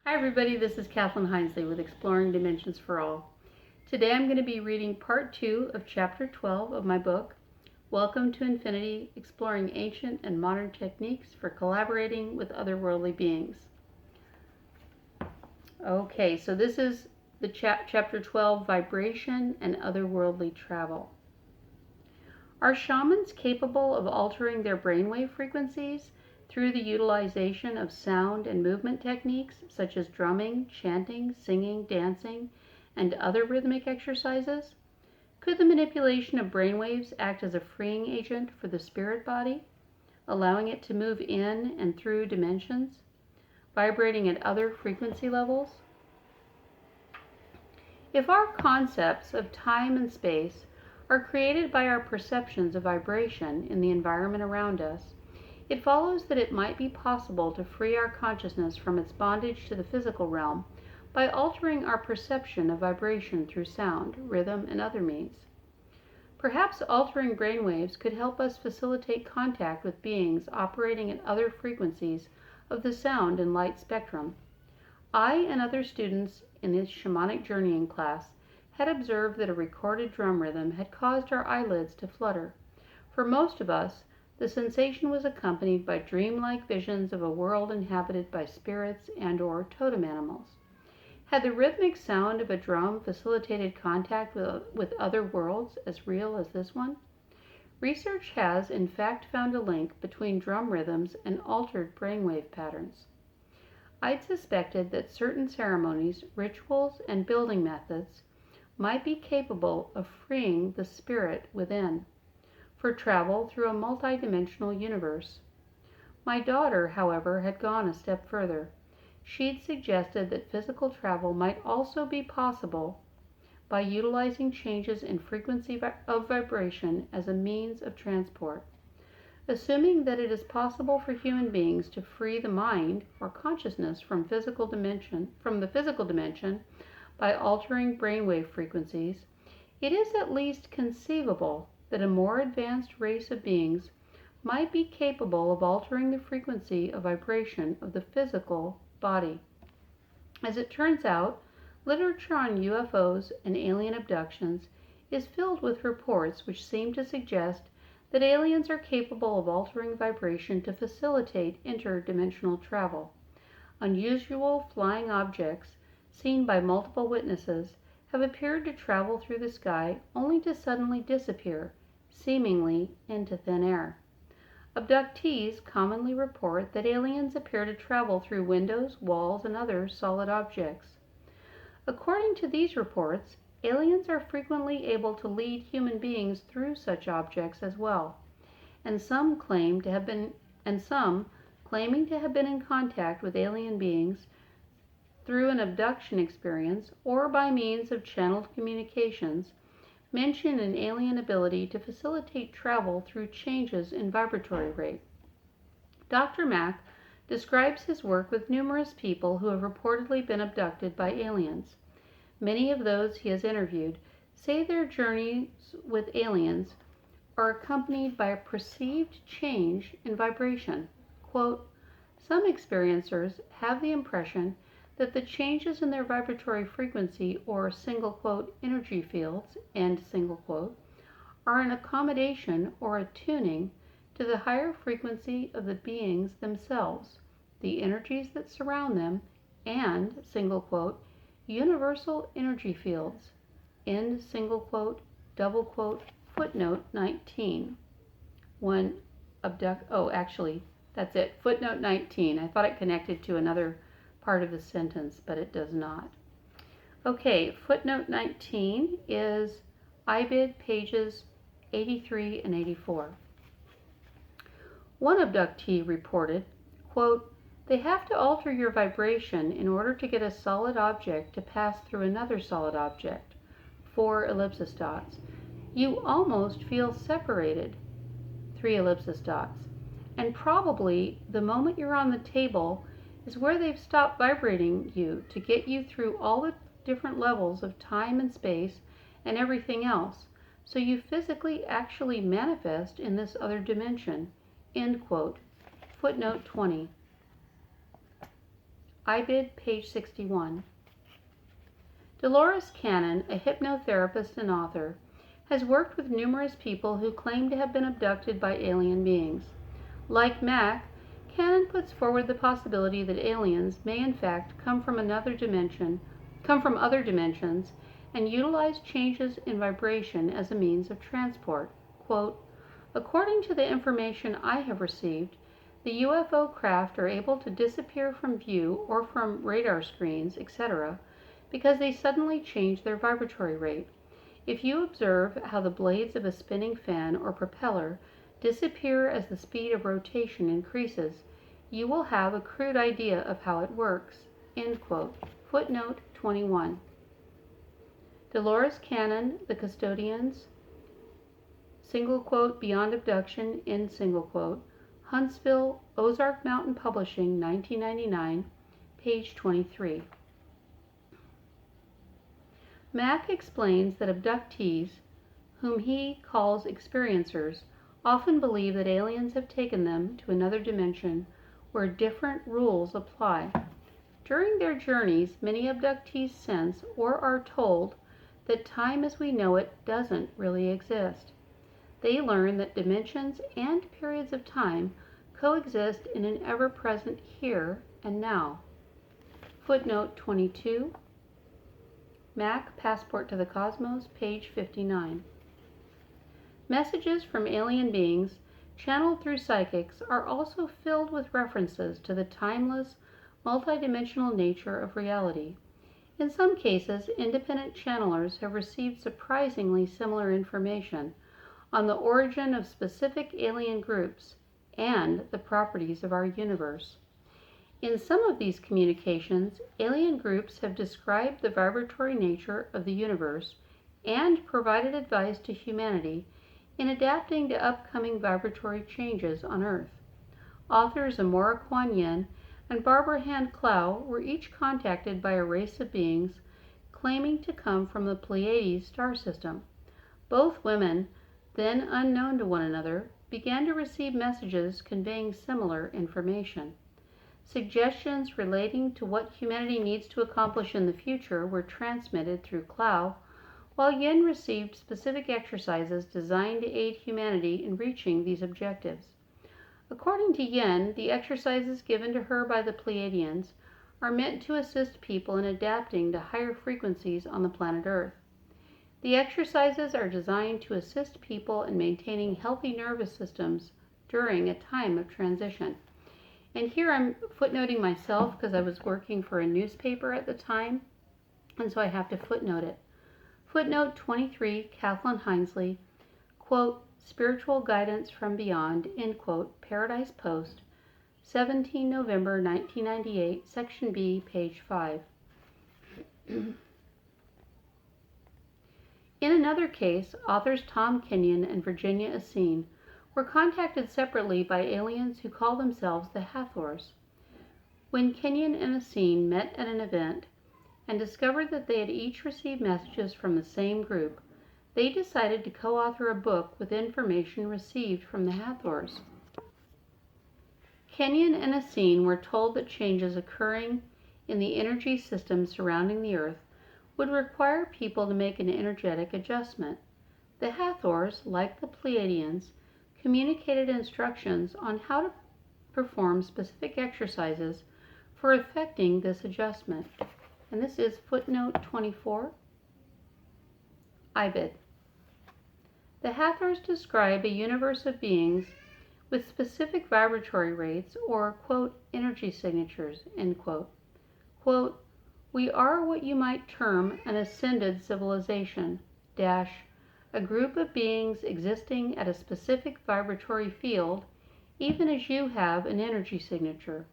Hi everybody, this is Kathleen Hinesley with Exploring Dimensions for All. Today I'm going to be reading part 2 of chapter 12 of my book, Welcome to Infinity, Exploring Ancient and Modern Techniques for Collaborating with Otherworldly Beings. Okay, so this is the chapter 12, Vibration and Otherworldly Travel. Are shamans capable of altering their brainwave frequencies through the utilization of sound and movement techniques such as drumming, chanting, singing, dancing, and other rhythmic exercises? Could the manipulation of brainwaves act as a freeing agent for the spirit body, allowing it to move in and through dimensions, vibrating at other frequency levels? If our concepts of time and space are created by our perceptions of vibration in the environment around us, it follows that it might be possible to free our consciousness from its bondage to the physical realm by altering our perception of vibration through sound, rhythm, and other means. Perhaps altering brainwaves could help us facilitate contact with beings operating at other frequencies of the sound and light spectrum. I and other students in this shamanic journeying class had observed that a recorded drum rhythm had caused our eyelids to flutter. For most of us, the sensation was accompanied by dreamlike visions of a world inhabited by spirits and/or totem animals. Had the rhythmic sound of a drum facilitated contact with other worlds as real as this one? Research has, in fact, found a link between drum rhythms and altered brainwave patterns. I'd suspected that certain ceremonies, rituals, and building methods might be capable of freeing the spirit within for travel through a multidimensional universe. My daughter, however, had gone a step further. She'd suggested that physical travel might also be possible by utilizing changes in frequency of vibration as a means of transport. Assuming that it is possible for human beings to free the mind or consciousness from the physical dimension by altering brainwave frequencies, it is at least conceivable that a more advanced race of beings might be capable of altering the frequency of vibration of the physical body. As it turns out, literature on UFOs and alien abductions is filled with reports which seem to suggest that aliens are capable of altering vibration to facilitate interdimensional travel. Unusual flying objects, seen by multiple witnesses, have appeared to travel through the sky only to suddenly disappear, seemingly into thin air. Abductees commonly report that aliens appear to travel through windows, walls, and other solid objects. According to these reports, aliens are frequently able to lead human beings through such objects as well, and some claiming to have been in contact with alien beings through an abduction experience or by means of channeled communications mention an alien ability to facilitate travel through changes in vibratory rate. Dr. Mack describes his work with numerous people who have reportedly been abducted by aliens. Many of those he has interviewed say their journeys with aliens are accompanied by a perceived change in vibration. Quote, "Some experiencers have the impression that the changes in their vibratory frequency or single quote energy fields end single quote are an accommodation or a tuning to the higher frequency of the beings themselves, the energies that surround them, and single quote universal energy fields end single quote double quote footnote 19 that's it, footnote 19. I thought it connected to another part of the sentence, but it does not. Okay, footnote 19 is IBID pages 83 and 84. One abductee reported, quote, "They have to alter your vibration in order to get a solid object to pass through another solid object, 4 ellipsis dots. You almost feel separated, 3 ellipsis dots. And probably the moment you're on the table is where they've stopped vibrating you to get you through all the different levels of time and space and everything else, so you physically actually manifest in this other dimension." End quote. Footnote 20. IBID, page 61. Dolores Cannon, a hypnotherapist and author, has worked with numerous people who claim to have been abducted by alien beings. Like Mack, Cannon puts forward the possibility that aliens may in fact come from other dimensions and utilize changes in vibration as a means of transport. Quote, "According to the information I have received, the UFO craft are able to disappear from view or from radar screens, etc., because they suddenly change their vibratory rate. If you observe how the blades of a spinning fan or propeller disappear as the speed of rotation increases, you will have a crude idea of how it works." End quote. Footnote 21. Dolores Cannon, The Custodians, single quote, Beyond Abduction, end single quote, Huntsville, Ozark Mountain Publishing, 1999, page 23. Mack explains that abductees, whom he calls experiencers, often believe that aliens have taken them to another dimension where different rules apply. During their journeys, many abductees sense or are told that time as we know it doesn't really exist. They learn that dimensions and periods of time coexist in an ever-present here and now. Footnote 22. Mack, Passport to the Cosmos, page 59. Messages from alien beings channeled through psychics are also filled with references to the timeless, multidimensional nature of reality. In some cases, independent channelers have received surprisingly similar information on the origin of specific alien groups and the properties of our universe. In some of these communications, alien groups have described the vibratory nature of the universe and provided advice to humanity in adapting to upcoming vibratory changes on Earth. Authors Amora Kuan Yin and Barbara Hand Clow were each contacted by a race of beings claiming to come from the Pleiades star system. Both women, then unknown to one another, began to receive messages conveying similar information. Suggestions relating to what humanity needs to accomplish in the future were transmitted through Clow, while Yin received specific exercises designed to aid humanity in reaching these objectives. According to Yin, the exercises given to her by the Pleiadians are meant to assist people in adapting to higher frequencies on the planet Earth. The exercises are designed to assist people in maintaining healthy nervous systems during a time of transition. And here I'm footnoting myself because I was working for a newspaper at the time, and so I have to footnote it. Footnote 23, Kathleen Hinesley, quote, Spiritual Guidance from Beyond, end quote, Paradise Post, 17 November 1998, Section B, page 5. In another case, authors Tom Kenyon and Virginia Essene were contacted separately by aliens who call themselves the Hathors. When Kenyon and Essene met at an event and discovered that they had each received messages from the same group, they decided to co-author a book with information received from the Hathors. Kenyon and Essene were told that changes occurring in the energy system surrounding the Earth would require people to make an energetic adjustment. The Hathors, like the Pleiadians, communicated instructions on how to perform specific exercises for effecting this adjustment. And this is footnote 24. IBID. The Hathors describe a universe of beings with specific vibratory rates or, quote, energy signatures, end quote. Quote, we are what you might term an ascended civilization, dash, a group of beings existing at a specific vibratory field, even as you have an energy signature.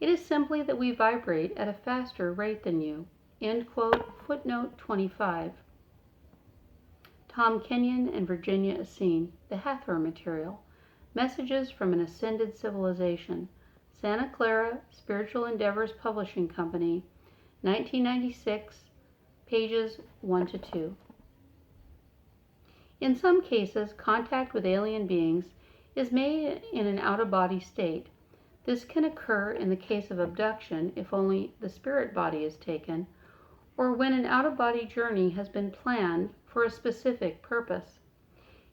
It is simply that we vibrate at a faster rate than you. End quote. Footnote 25. Tom Kenyon and Virginia Essene, The Hathor Material. Messages from an Ascended Civilization. Santa Clara, Spiritual Endeavors Publishing Company, 1996, pages 1 to 2. In some cases, contact with alien beings is made in an out-of-body state. This can occur in the case of abduction if only the spirit body is taken, or when an out-of-body journey has been planned for a specific purpose.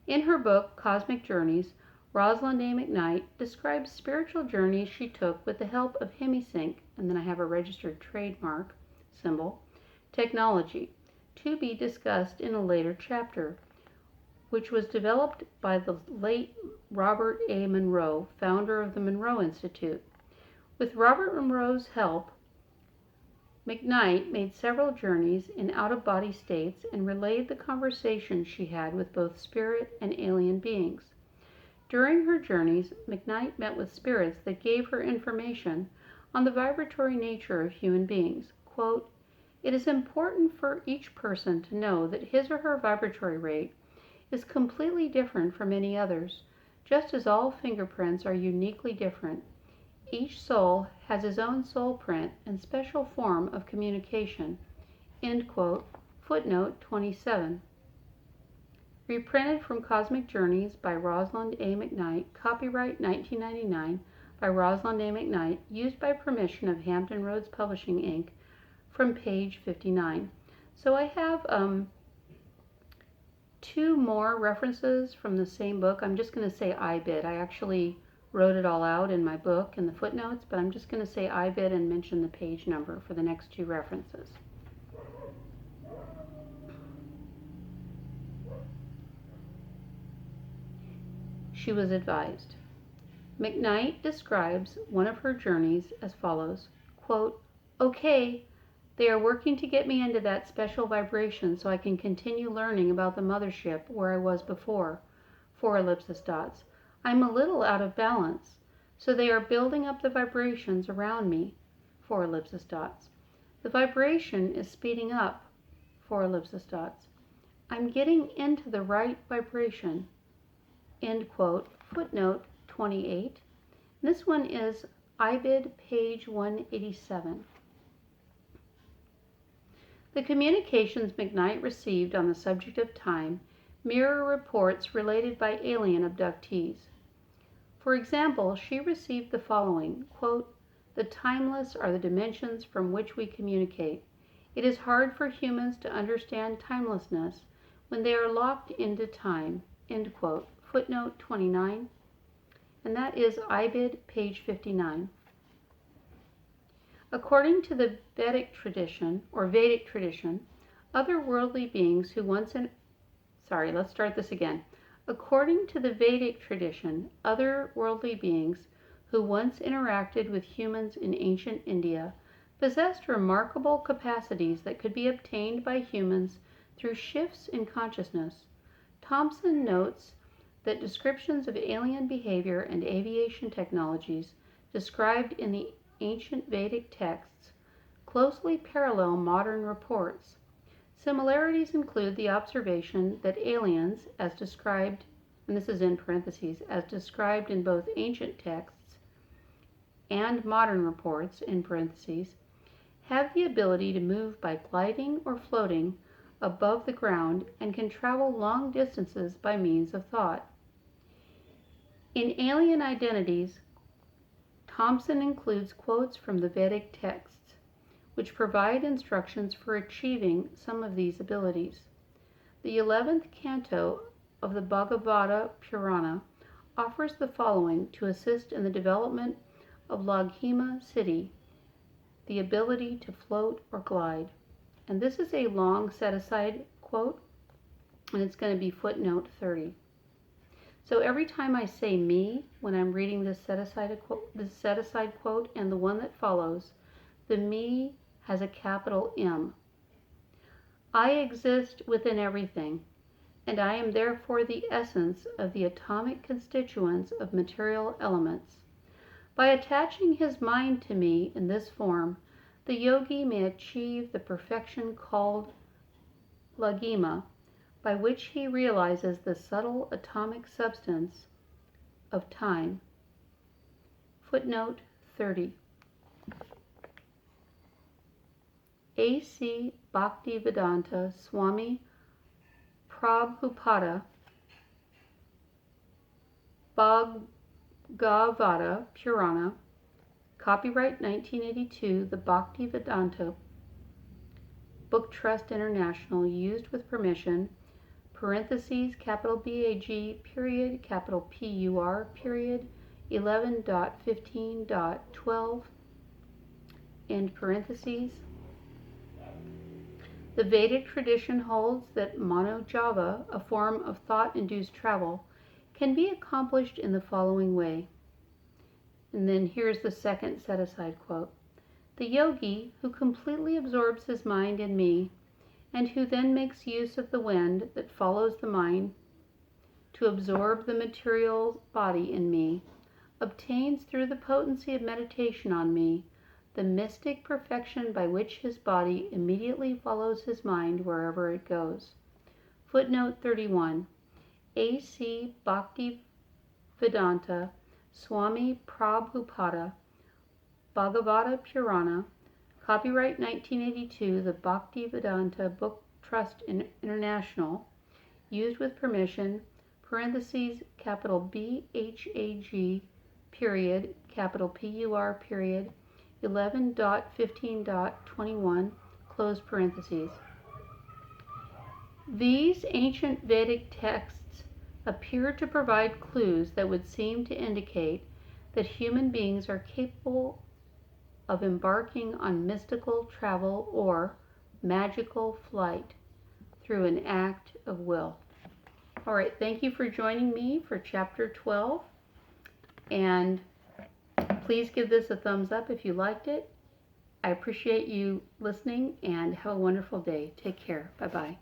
In her book, Cosmic Journeys, Rosalind A. McKnight describes spiritual journeys she took with the help of HemiSync, and then I have a registered trademark symbol, technology, to be discussed in a later chapter, which was developed by the late Robert A. Monroe, founder of the Monroe Institute. With Robert Monroe's help, McKnight made several journeys in out-of-body states and relayed the conversations she had with both spirit and alien beings. During her journeys, McKnight met with spirits that gave her information on the vibratory nature of human beings. Quote, "It is important for each person to know that his or her vibratory rate is completely different from any others, just as all fingerprints are uniquely different. Each soul has his own soul print and special form of communication." End quote. Footnote 27. Reprinted from Cosmic Journeys by Rosalind A. McKnight, copyright 1999 by Rosalind A. McKnight, used by permission of Hampton Roads Publishing, Inc., from page 59. So I have two more references from the same book. I'm just going to say IBID. I actually wrote it all out in my book in the footnotes, but I'm just going to say IBID and mention the page number for the next two references. She was advised. McKnight describes one of her journeys as follows, quote, "Okay, they are working to get me into that special vibration so I can continue learning about the mothership where I was before, 4 ellipsis dots. I'm a little out of balance, so they are building up the vibrations around me, 4 ellipsis dots. The vibration is speeding up, 4 ellipsis dots. I'm getting into the right vibration." End quote. Footnote 28. This one is IBID page 187. The communications McKnight received on the subject of time mirror reports related by alien abductees. For example, she received the following, quote, "The timeless are the dimensions from which we communicate. It is hard for humans to understand timelessness when they are locked into time." End quote. Footnote 29. And that is IBID page 59. According to the Vedic tradition, otherworldly beings who once According to the Vedic tradition, otherworldly beings who once interacted with humans in ancient India possessed remarkable capacities that could be obtained by humans through shifts in consciousness. Thompson notes that descriptions of alien behavior and aviation technologies described in the ancient Vedic texts closely parallel modern reports. Similarities include the observation that aliens, as described, and this is in parentheses, as described in both ancient texts and modern reports, in parentheses, have the ability to move by gliding or floating above the ground and can travel long distances by means of thought. In Alien Identities, Thompson includes quotes from the Vedic texts, which provide instructions for achieving some of these abilities. The 11th canto of the Bhagavata Purana offers the following to assist in the development of Laghima Siddhi, the ability to float or glide. And this is a long set-aside quote, and it's going to be footnote 30. So every time I say me when I'm reading this set-aside quote and the one that follows, the me has a capital M. I exist within everything, and I am therefore the essence of the atomic constituents of material elements. By attaching his mind to me in this form, the yogi may achieve the perfection called Laghima, by which he realizes the subtle atomic substance of time. Footnote 30. A.C. Bhaktivedanta Swami Prabhupada, Bhagavata Purana, Copyright 1982, the Bhaktivedanta Book Trust International, used with permission, parentheses, capital BAG, period, capital PUR, period, 11.15.12, end parentheses. The Vedic tradition holds that Manojava, a form of thought-induced travel, can be accomplished in the following way. And then here's the second set-aside quote. The yogi, who completely absorbs his mind in me, and who then makes use of the wind that follows the mind to absorb the material body in me, obtains through the potency of meditation on me the mystic perfection by which his body immediately follows his mind wherever it goes. Footnote 31. A.C. Bhaktivedanta Swami Prabhupada, Bhagavata Purana, copyright 1982, the Bhaktivedanta Book Trust International, used with permission, parentheses, capital BHAG, period, capital PUR, period, 11.15.21, close parentheses. These ancient Vedic texts appear to provide clues that would seem to indicate that human beings are capable of embarking on mystical travel or magical flight through an act of will. All right, thank you for joining me for Chapter 12, and please give this a thumbs up if you liked it. I appreciate you listening, and have a wonderful day. Take care. Bye-bye.